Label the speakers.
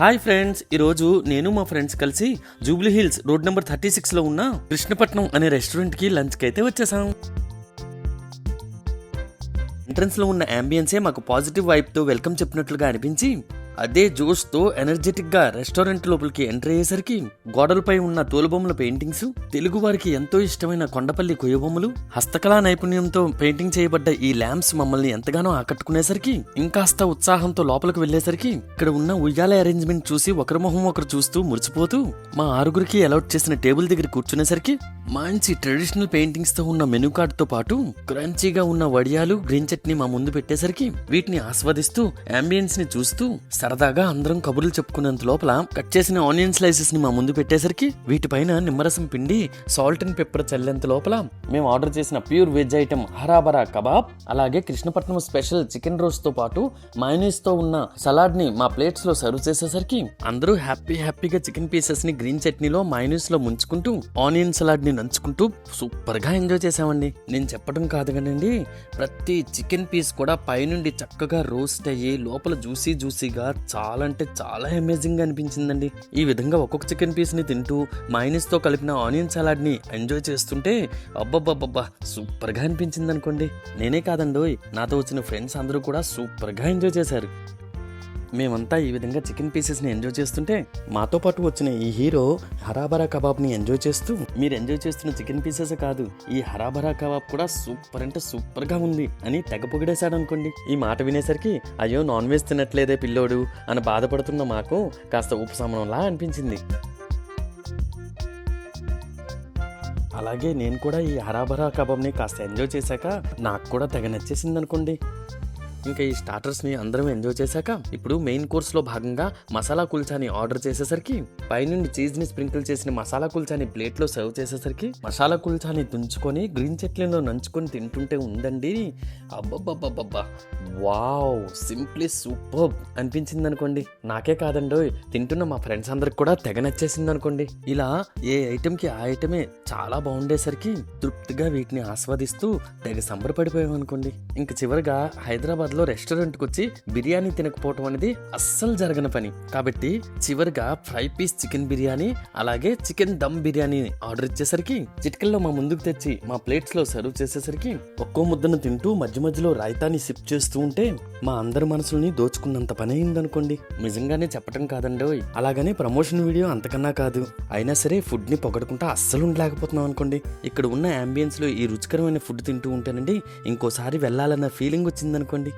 Speaker 1: Hi friends, ఈరోజు నేను మా ఫ్రెండ్స్ కలిసి జూబ్లీ హిల్స్ రోడ్ నెంబర్ 36లో ఉన్న కృష్ణపట్నం అనే రెస్టారెంట్కి లంచ్కి అయితే వచ్చేసాం. ఎంట్రన్స్లో ఉన్న అంబియన్సే మాకు పాజిటివ్ వైబ్తో వెల్కమ్ చెప్పినట్లుగా అనిపించి అదే జోష్తో ఎనర్జెటిక్గా రెస్టారెంట్ లోపలికి ఎంటర్ అయ్యేసరికి గోడలపై ఉన్న తోలుబొమ్మల పెయింటింగ్స్, తెలుగు వారికి ఎంతో ఇష్టమైన కొండపల్లి కొయ్యబొమ్మలు, హస్తకళా నైపుణ్యంతో పెయింటింగ్ చేయబడ్డ ఈ ల్యాంప్స్ మమ్మల్ని ఎంతగానో ఆకట్టుకునేసరికి ఇంకాస్త ఉత్సాహంతో లోపలికి వెళ్లేసరికి ఇక్కడ ఉన్న ఉయ్యాల అరేంజ్మెంట్ చూసి ఒకరి మొహం ఒకరు చూస్తూ మురిసిపోతూ మా ఆరుగురికి అలౌట్ చేసిన టేబుల్ దగ్గర కూర్చునేసరికి మంచి ట్రెడిషనల్ పెయింటింగ్స్ తో ఉన్న మెనూ కార్డ్ తో పాటు క్రంచీగా ఉన్న వడియాలు, గ్రీన్ చట్నీ మా ముందు పెట్టేసరికి వీటిని ఆస్వాదిస్తూ అంబియన్స్ ని చూస్తూ సరదాగా అందరం కబుర్లు చెప్పుకునేంత లోపల కట్ చేసిన ఆనియన్ స్లైసెస్ ని మా ముందు పెట్టేసరికి వీటిపైన నిమ్మరసం పిండి, సాల్ట్ అండ్ పెప్పర్ చల్లేంత లోపల మేము ఆర్డర్ చేసిన pure veg item hara bhara kebab, అలాగే కృష్ణపట్నం స్పెషల్ చికెన్ రోస్ట్ తో పాటు మయోనీస్ తో ఉన్న సలాడ్ ని మా ప్లేట్స్ లో సర్వ్ చేసేసరికి అందరూ హ్యాపీగా చికెన్ పీసెస్ ని గ్రీన్ చట్నీలో మయోనీస్ లో ముంచుకుంటూ ఆనియన్ సలాడ్ ని నంచుకుంటూ సూపర్ గా ఎంజాయ్ చేసామండి. నేను చెప్పడం కాదు కానండి, ప్రతి చికెన్ పీస్ కూడా పైనుండి చక్కగా రోస్ట్ అయ్యి లోపల జ్యూసీగా చాలా అంటే చాలా అమేజింగ్ గా అనిపించిందండి. ఈ విధంగా ఒక్కొక్క చికెన్ పీస్ ని తింటూ మైనస్ తో కలిపిన ఆనియన్ సలాడ్ ని ఎంజాయ్ చేస్తుంటే అబ్బబ్బబ్బబ్బా సూపర్ గా అనిపించింది అనుకోండి. నేనే కాదండోయ్, నాతో వచ్చిన ఫ్రెండ్స్ అందరూ కూడా సూపర్ గా ఎంజాయ్ చేశారు. మేమంతా ఈ విధంగా చికెన్ పీసెస్ని ఎంజాయ్ చేస్తుంటే మాతో పాటు వచ్చిన ఈ హీరో హరాబరా కబాబ్ని ఎంజాయ్ చేస్తూ, మీరు ఎంజాయ్ చేస్తున్న చికెన్ పీసెస్ కాదు, ఈ హరాబరా కబాబ్ కూడా సూపర్ అంటే సూపర్గా ఉంది అని తెగ పొగిడేశాడు అనుకోండి. ఈ మాట వినేసరికి అయ్యో నాన్ వెజ్ తినట్లేదే పిల్లోడు అని బాధపడుతున్న మాకు కాస్త ఉపశమనంలా అనిపించింది. అలాగే నేను కూడా ఈ హరాబరా కబాబ్ని కాస్త ఎంజాయ్ చేశాక నాకు కూడా తెగ నచ్చేసింది అనుకోండి. ఇంకా ఈ స్టార్టర్స్ని అందరం ఎంజాయ్ చేశాక ఇప్పుడు మెయిన్ కోర్స్లో భాగంగా మసాలా కుల్చాని ఆర్డర్ చేసేసరికి పైనుండి చీజ్ని స్ప్రింకిల్ చేసిన మసాలా కుల్చాని ప్లేట్లో సర్వ్ చేసేసరికి మసాలా కుల్చాని తుంచుకొని గ్రీన్ చట్నీలో నంచుకొని తింటుంటే ఉందండి అబ్బబ్బబ్బబ్బబ్బా వావ్, సింప్లీ సూపర్ అనిపించింది అనుకోండి. నాకే కాదండో, తింటున్న మా ఫ్రెండ్స్ అందరికి కూడా తెగ నచ్చేసింది అనుకోండి. ఇలా ఏ ఐటెంకి ఆ ఐటమే చాలా బాగుండేసరికి తృప్తిగా వీటిని ఆస్వాదిస్తూ తెగ సంబరపడిపోయాం అనుకోండి. ఇంక చివరిగా హైదరాబాద్ లో రెస్టారెంట్కి వచ్చి బిర్యానీ తినకపోవటం అనేది అస్సలు జరగని పని కాబట్టి చివరిగా ఫ్రై పీస్ చికెన్ బిర్యానీ అలాగే చికెన్ దమ్ బిర్యానీ ఆర్డర్ ఇచ్చేసరికి చిటికల్లో మా ముందుకు తెచ్చి మా ప్లేట్స్ లో సర్వ్ చేసేసరికి ఒక్కో ముద్దను తింటూ మధ్య మధ్యలో రైతాని సిప్ చేస్తూ ఉంటే మా అందరి మనసుల్ని దోచుకున్నంత పని అయిందనుకోండి. నిజంగానే చెప్పటం కాదండి, అలాగని ప్రమోషన్ వీడియో అంతకన్నా కాదు. అయినా సరే ఫుడ్ ని పొగడుకుంటా అస్సలు ఉండలేకపోతున్నాం అనుకోండి. ఇక్కడ ఉన్న అంబియన్స్ లో ఈ రుచికరమైన ఫుడ్ తింటూ ఉంటేనండి ఇంకోసారి వెళ్ళాలన్న ఫీలింగ్ వచ్చిందనుకోండి.